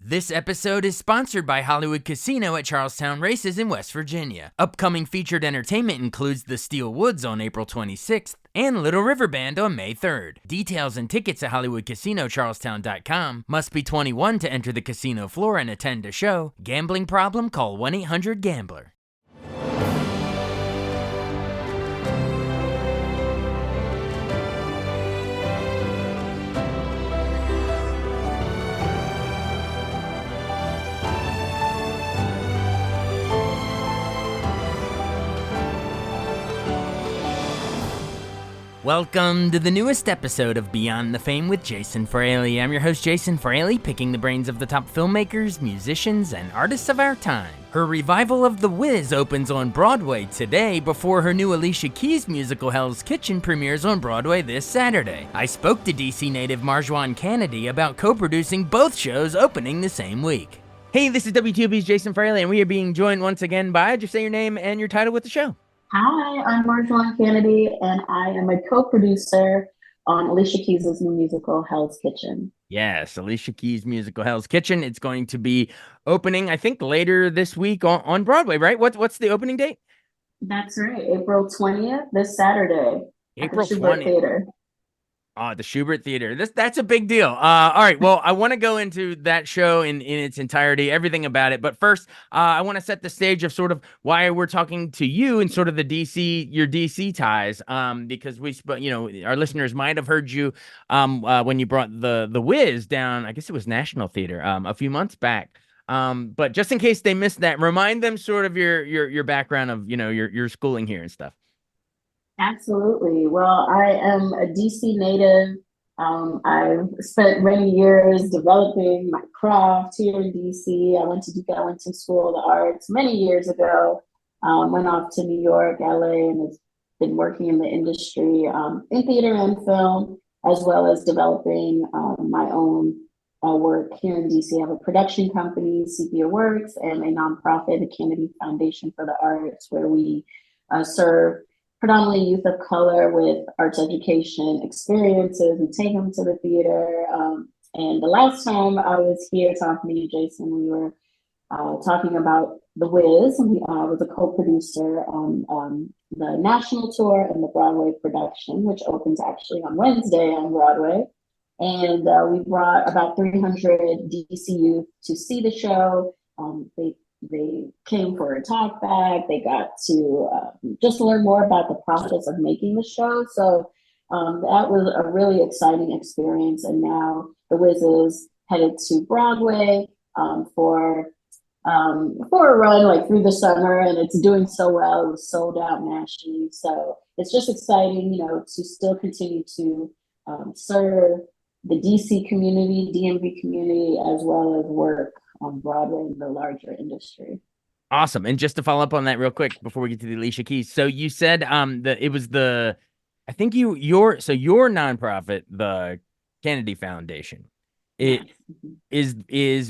This episode is sponsored by Hollywood Casino at Charlestown Races in West Virginia. Upcoming featured entertainment includes The Steel Woods on April 26th and Little River Band on May 3rd. Details and tickets at HollywoodCasinoCharlestown.com. Must be 21 to enter the casino floor and attend a show. Gambling problem? Call 1-800-GAMBLER. Welcome to the newest episode of Beyond the Fame with Jason Fraley. I'm your host, Jason Fraley, picking the brains of the top filmmakers, musicians, and artists of our time. Her revival of The Wiz opens on Broadway today before her new Alicia Keys musical Hell's Kitchen premieres on Broadway this Saturday. I spoke to DC native Marjwan Kennedy about co-producing both shows opening the same week. Hey, this is WTOP's Jason Fraley, and we are being joined once again by, just say your name and your title with the show. Hi, I'm Marjwan Kennedy, and I am a co-producer on Alicia Keys' new musical, Hell's Kitchen. Yes, Alicia Keys' musical, Hell's Kitchen. It's going to be opening, I think, later this week on Broadway, right? What's the opening date? That's right, April 20th, this Saturday. April at the Shubert 20th. Theater. The Shubert Theater. That's a big deal. All right. Well, I want to go into that show in its entirety, everything about it. But first, I want to set the stage of sort of why we're talking to you and sort of your DC ties. Because our listeners might have heard you when you brought the Wiz down. I guess it was National Theater a few months back. But just in case they missed that, remind them sort of your background of your schooling here and stuff. Absolutely. Well, I am a DC native. I've spent many years developing my craft here in DC. I went to Duke Ellington School of the Arts many years ago. Went off to New York, LA, and has been working in the industry in theater and film, as well as developing my own work here in DC. I have a production company, Sepia Works, and a nonprofit, the Kennedy Foundation for the Arts, where we serve predominantly youth of color with arts education experiences and take them to the theater. And the last time I was here talking to you, Jason, we were talking about The Wiz. And I was a co-producer on the national tour and the Broadway production, which opens actually on Wednesday on Broadway. And we brought about 300 DC youth to see the show. They came for a talk back. They got to just learn more about the process of making the show. So that was a really exciting experience. And now The Wiz is headed to Broadway for a run like through the summer, and it's doing so well. It was sold out nationally. So it's just exciting, to still continue to serve the DC community, DMV community, as well as work on Broadway in the larger industry. Awesome. And just to follow up on that real quick before we get to the Alicia Keys. So you said that it was your nonprofit, the Kennedy Foundation,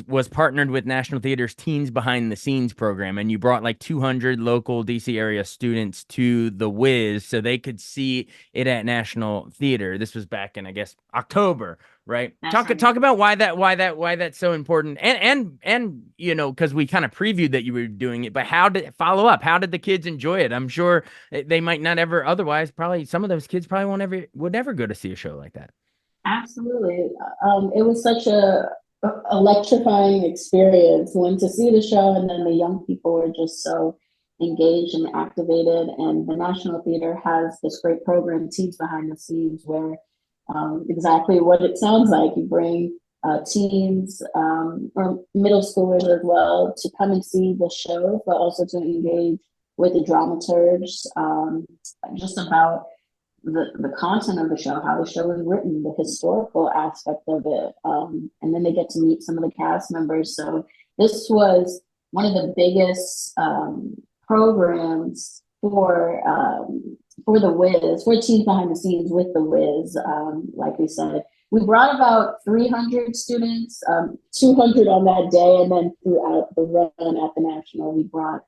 was partnered with National Theater's Teens Behind the Scenes program, and you brought like 200 local DC area students to The Wiz so they could see it at National Theater. This was back in, I guess, October, right? Talk about why that's so important, and because we kind of previewed that you were doing it, but how did the kids enjoy it? I'm sure they might not ever otherwise. Probably some of those kids probably would never go to see a show like that. Absolutely. It was such a electrifying experience when to see the show, and then the young people were just so engaged and activated. And the National Theater has this great program, Teens Behind the Scenes, where exactly what it sounds like. You bring teens or middle schoolers as well to come and see the show, but also to engage with the dramaturgs just about the content of the show, how the show is written, the historical aspect of it. And then they get to meet some of the cast members. So this was one of the biggest programs for The Wiz, for Teens Behind the Scenes with The Wiz. Like we said, we brought about 300 students, 200 on that day, and then throughout the run at the National, we brought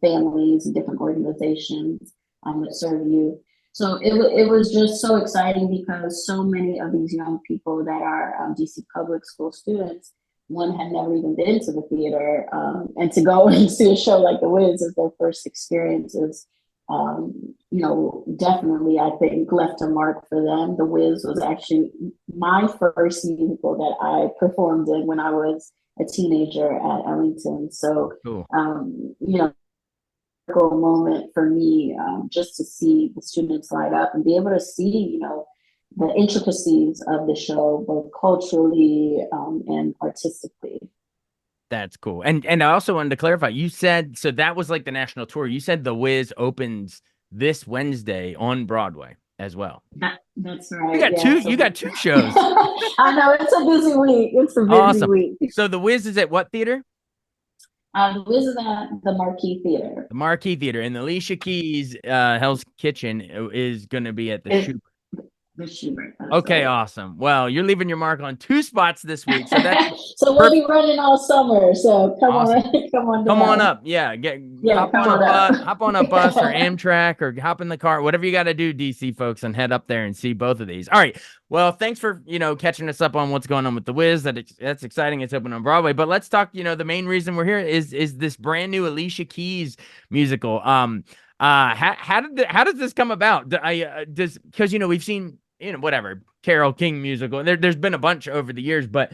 families and different organizations that serve youth. So it was just so exciting because so many of these young people that are DC public school students one had never even been to the theater, and to go and see a show like The Wiz as their first experiences, definitely I think left a mark for them. The Wiz was actually my first musical that I performed in when I was a teenager at Ellington. So, Cool. Moment for me, just to see the students light up and be able to see, the intricacies of the show, both culturally and artistically. That's cool. And I also wanted to clarify, you said, so that was like the national tour. You said The Wiz opens this Wednesday on Broadway as well. That's right. You got two shows. I know, it's a busy week. It's a busy week. So The Wiz is at what theater? The Wiz is at the Marquis Theater. The Marquis Theater. And Alicia Keys' Hell's Kitchen is going to be at the Shubert. The Shubert. Okay, right. Awesome. Well, you're leaving your mark on 2 spots this week. So that's so we'll be running all summer. So come on up. Yeah. Hop on a bus or Amtrak or hop in the car, whatever you got to do, DC folks, and head up there and see both of these. All right. Well, thanks for, catching us up on what's going on with The Wiz. That's exciting. It's open on Broadway. But let's talk, the main reason we're here is this brand new Alicia Keys musical. How does this come about? Because we've seen whatever Carole King musical. There's been a bunch over the years, but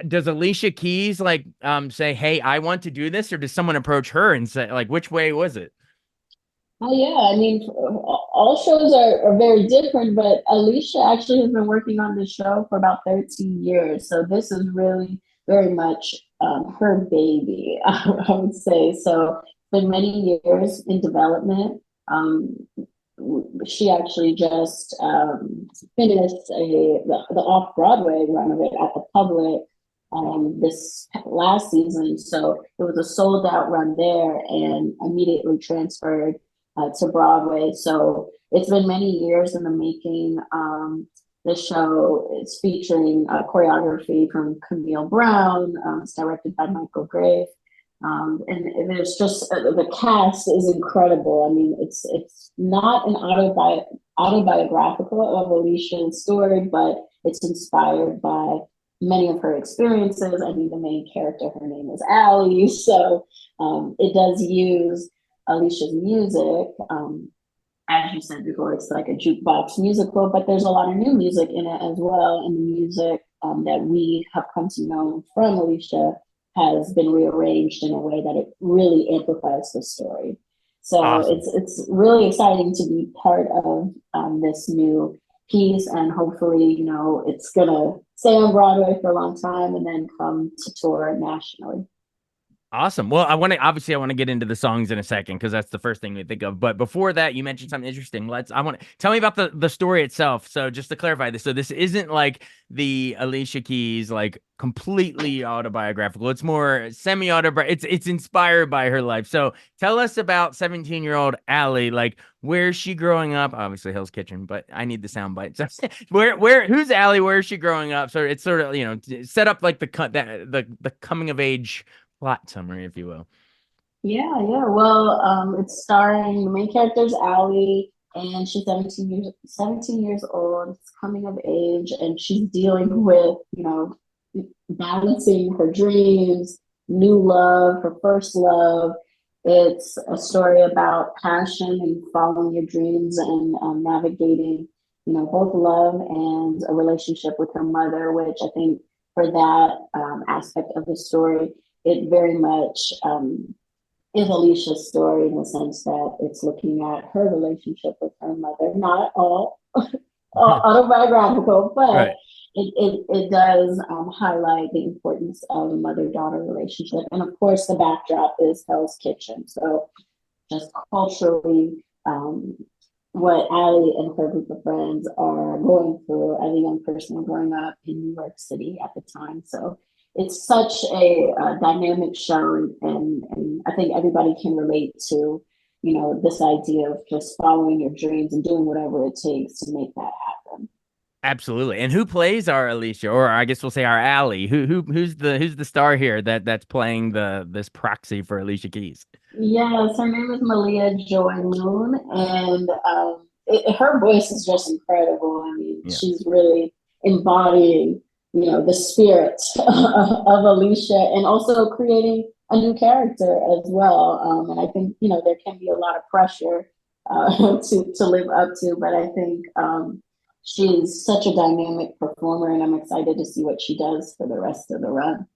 does Alicia Keys say, "Hey, I want to do this," or does someone approach her and say, which way was it? Oh yeah, I mean, all shows are very different, but Alicia actually has been working on this show for about 13 years, so this is really very much her baby, I would say. So been many years in development. She actually just finished the off-Broadway run of it at the Public this last season. So it was a sold-out run there and immediately transferred to Broadway. So it's been many years in the making. The show is featuring choreography from Camille Brown. It's directed by Michael Grave. And there's just the cast is incredible. I mean, it's not an autobiographical of Alicia's story, but it's inspired by many of her experiences. I mean, the main character, her name is Allie, so it does use Alicia's music. As you said before, it's like a jukebox musical, but there's a lot of new music in it as well, and the music that we have come to know from Alicia has been rearranged in a way that it really amplifies the story. So awesome. It's really exciting to be part of this new piece, and hopefully, it's gonna stay on Broadway for a long time and then come to tour nationally. Awesome. Well, I want to get into the songs in a second because that's the first thing we think of. But before that, you mentioned something interesting. Tell me about the story itself. So just to clarify this, so this isn't like the Alicia Keys completely autobiographical. It's more semi-autobiographical. It's inspired by her life. So tell us about 17-year-old Allie. Where's she growing up? Obviously Hell's Kitchen, but I need the sound bite. So who's Allie? Where is she growing up? So it's sort of set up the coming of age plot summary, if you will. Yeah. Well, it's starring the main character's Allie, and she's 17 years old. It's coming of age, and she's dealing with, balancing her dreams, new love, her first love. It's a story about passion and following your dreams and navigating, both love and a relationship with her mother, which I think for that aspect of the story, it very much is Alicia's story in the sense that it's looking at her relationship with her mother. Not all autobiographical, but right. It does highlight the importance of a mother-daughter relationship. And of course, the backdrop is Hell's Kitchen. So just culturally, what Allie and her group of friends are going through as a young person growing up in New York City at the time. So it's such a dynamic show, and I think everybody can relate to, this idea of just following your dreams and doing whatever it takes to make that happen. Absolutely. And who plays our Alicia, or I guess we'll say our Allie? Who's the star here that's playing this proxy for Alicia Keys? Yes, her name is Malia Joy Moon, and her voice is just incredible. I mean, She's really embodying the spirit of Alicia, and also creating a new character as well. And I think, there can be a lot of pressure to live up to, but I think she's such a dynamic performer, and I'm excited to see what she does for the rest of the run.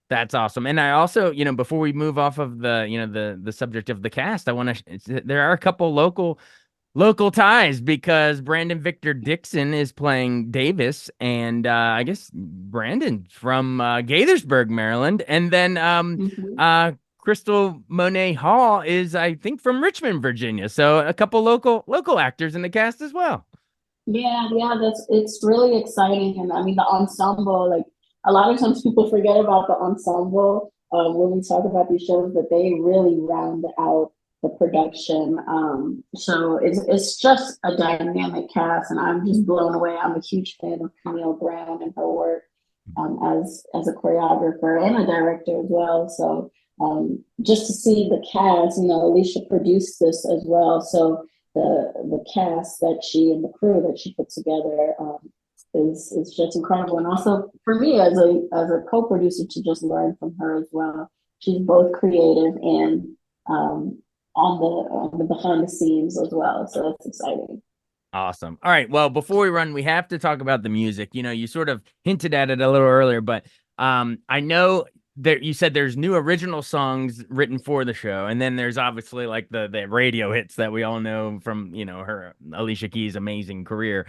That's awesome. And I also, before we move off of the, the subject of the cast, I want to, there are a couple local ties because Brandon Victor Dixon is playing Davis, and I guess Brandon from Gaithersburg, Maryland, and then Mhm. Crystal Monet Hall is, I think, from Richmond, Virginia. So a couple local actors in the cast as well. Yeah, it's really exciting, and I mean the ensemble. Like a lot of times, people forget about the ensemble when we talk about these shows, but they really round out the production. So it's just a dynamic cast, and I'm just blown away. I'm a huge fan of Camille Brown and her work as a choreographer and a director as well. So just to see the cast, Alicia produced this as well. So the cast that she and the crew that she put together is just incredible. And also for me as a co-producer, to just learn from her as well. She's both creative and on the behind the scenes as well. So it's exciting. Awesome. All right. Well, before we run, we have to talk about the music. You sort of hinted at it a little earlier, but I know that you said there's new original songs written for the show, and then there's obviously like the radio hits that we all know from, her Alicia Keys' amazing career.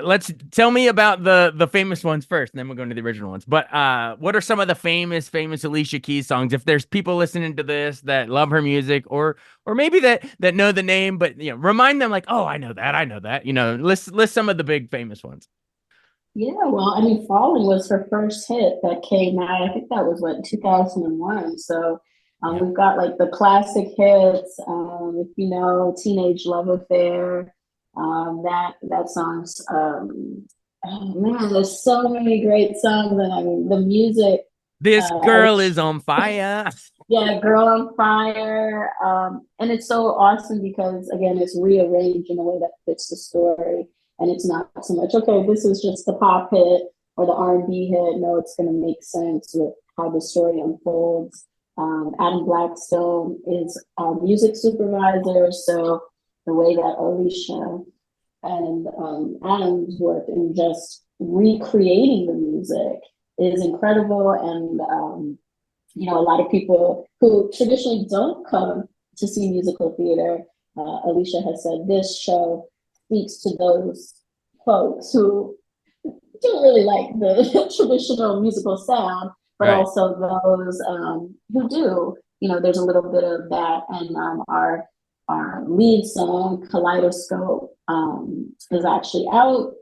Let's tell me about the famous ones first, and then we'll go into the original ones. But what are some of the famous Alicia Keys songs? If there's people listening to this that love her music, or maybe that know the name, but remind them like, oh, I know that. List some of the big famous ones. Yeah, well, I mean, Falling was her first hit that came out. I think that was what, 2001. So Yeah. we've got like the classic hits, if you know, Teenage Love Affair, that song's oh man, there's so many great songs, and I mean the music. This Uh, girl is on fire. yeah, Girl on Fire. And it's so awesome because again, it's rearranged in a way that fits the story. And it's not so much, okay, this is just the pop hit or the R&B hit. No, it's going to make sense with how the story unfolds. Adam Blackstone is our music supervisor. So the way that Alicia and Adam's work in just recreating the music is incredible. And a lot of people who traditionally don't come to see musical theater, Alicia has said this show speaks to those folks who don't really like the traditional musical sound, but Right. also those who do. There's a little bit of that, and our lead song, Kaleidoscope, is actually out.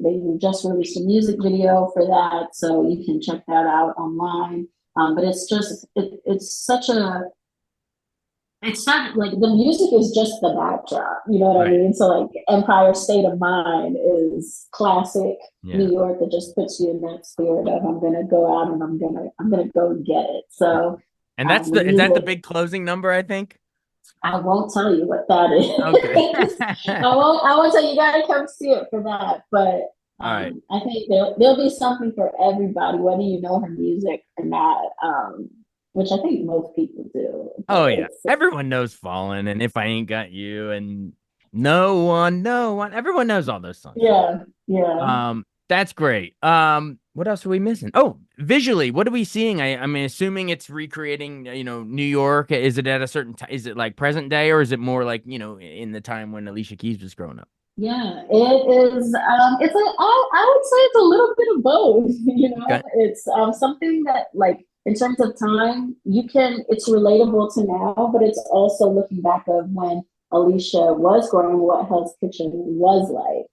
They just released a music video for that, so you can check that out online. But it's not like the music is just the backdrop, you know what I Right. mean? So like Empire State of Mind is classic Yeah. New York that just puts you in that spirit of I'm gonna go out and I'm gonna go and get it. So And that's the is that the music, big closing number, I think? I won't tell you what that Okay. is. I won't tell you. You gotta come see it for that. But All right. I think there'll be something for everybody, whether you know her music or not. Which I think most people do. But Oh yeah. Everyone knows Fallen and If I Ain't Got You and no one. Everyone knows all those songs. yeah. That's great. What else are we missing? Oh, visually, what are we seeing? I'm assuming it's recreating, New York. Is it at a certain time? Is it like present day, or is it more like, in the time when Alicia Keys was growing up? Yeah, it is. I would say it's a little bit of both. Okay. It's something that, like, in terms of time, it's relatable to now, but it's also looking back of when Alicia was growing, what Hell's Kitchen was like.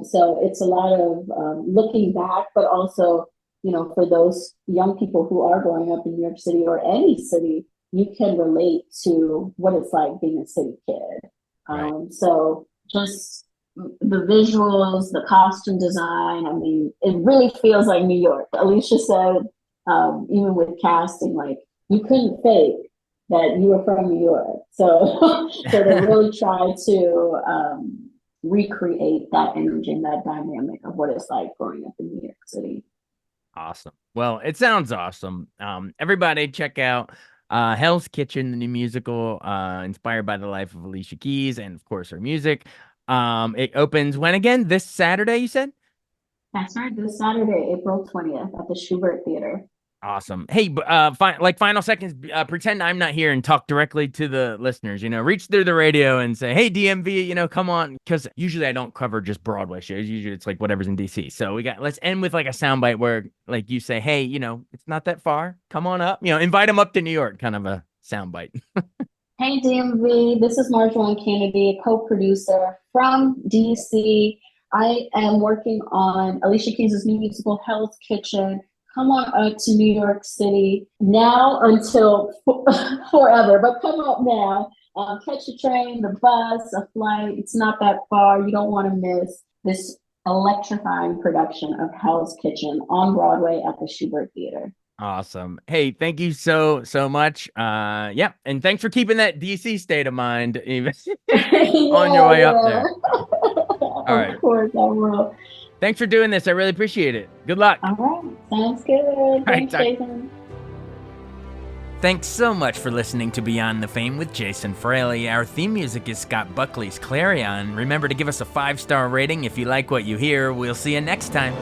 So it's a lot of looking back, but also, for those young people who are growing up in New York City or any city, you can relate to what it's like being a city kid. Right. So just the visuals, the costume design. I mean, it really feels like New York. Alicia said, even with casting, like you couldn't fake that you were from New York. So, so they really try to recreate that energy and that dynamic of what it's like growing up in New York City. Awesome. Well, it sounds awesome. Everybody check out Hell's Kitchen, the new musical, inspired by the life of Alicia Keys and of course her music. It opens when again? This Saturday, you said? That's right, this Saturday, April 20th at the Schubert Theater. Awesome. Hey, final seconds, pretend I'm not here and talk directly to the listeners, reach through the radio and say, hey, DMV, come on. Cause usually I don't cover just Broadway shows. Usually it's like whatever's in DC. So let's end with like a soundbite where like you say, hey, it's not that far. Come on up, invite them up to New York, kind of a soundbite. Hey, DMV, this is Marjolaine Kennedy, co-producer from DC. I am working on Alicia Keys' new musical, Hell's Kitchen. Come on up to New York City now until forever, but come up now. Catch a train, the bus, a flight. It's not that far. You don't want to miss this electrifying production of Hell's Kitchen on Broadway at the Schubert Theater. Awesome. Hey, thank you so much. Yeah, and thanks for keeping that DC state of mind even on your way up there. All right. Of course, I will. Thanks for doing this. I really appreciate it. Good luck. All right. Sounds good. Thanks, Jason. Thanks so much for listening to Beyond the Fame with Jason Fraley. Our theme music is Scott Buckley's Clarion. Remember to give us a 5-star rating if you like what you hear. We'll see you next time.